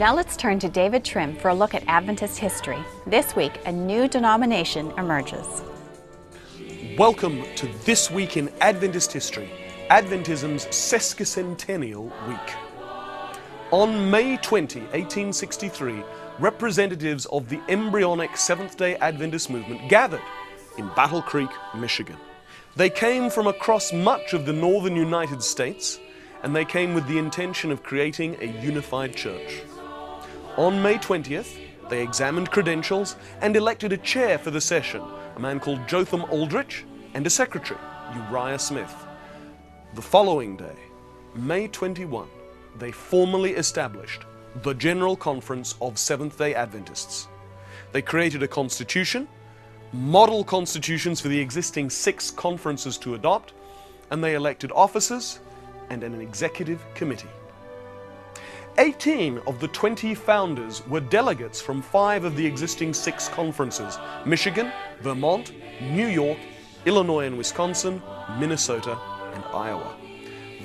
Now let's turn to David Trim for a look at Adventist history. This week, a new denomination emerges. Welcome to This Week in Adventist History, Adventism's sesquicentennial week. On May 20, 1863, representatives of the embryonic Seventh-day Adventist movement gathered in Battle Creek, Michigan. They came from across much of the northern United States, and they came with the intention of creating a unified church. On May 20th, they examined credentials and elected a chair for the session, a man called Jotham Aldrich, and a secretary, Uriah Smith. The following day, May 21, they formally established the General Conference of Seventh-day Adventists. They created a constitution, model constitutions for the existing 6 conferences to adopt, and they elected officers and an executive committee. 18 of the 20 founders were delegates from 5 of the existing 6 conferences: Michigan, Vermont, New York, Illinois and Wisconsin, Minnesota, and Iowa.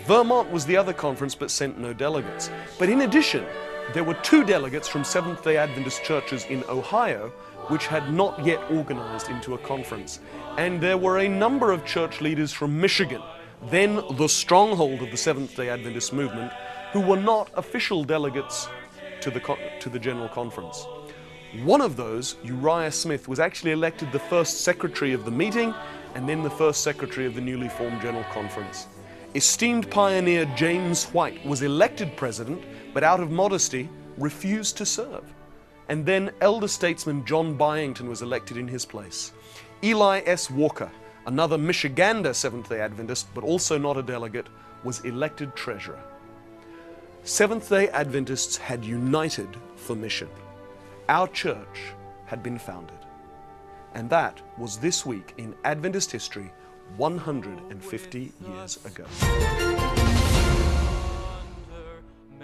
Vermont was the other conference but sent no delegates. But in addition, there were 2 delegates from Seventh-day Adventist churches in Ohio which had not yet organized into a conference. And there were a number of church leaders from Michigan, then the stronghold of the Seventh-day Adventist movement, who were not official delegates to the General Conference. One of those, Uriah Smith, was actually elected the first secretary of the meeting and then the first secretary of the newly formed General Conference. Esteemed pioneer James White was elected president, but out of modesty refused to serve. And then elder statesman John Byington was elected in his place. Eli S. Walker, another Michigander Seventh-day Adventist, but also not a delegate, was elected treasurer. Seventh-day Adventists had united for mission. Our church had been founded. And that was This Week in Adventist History 150 years ago.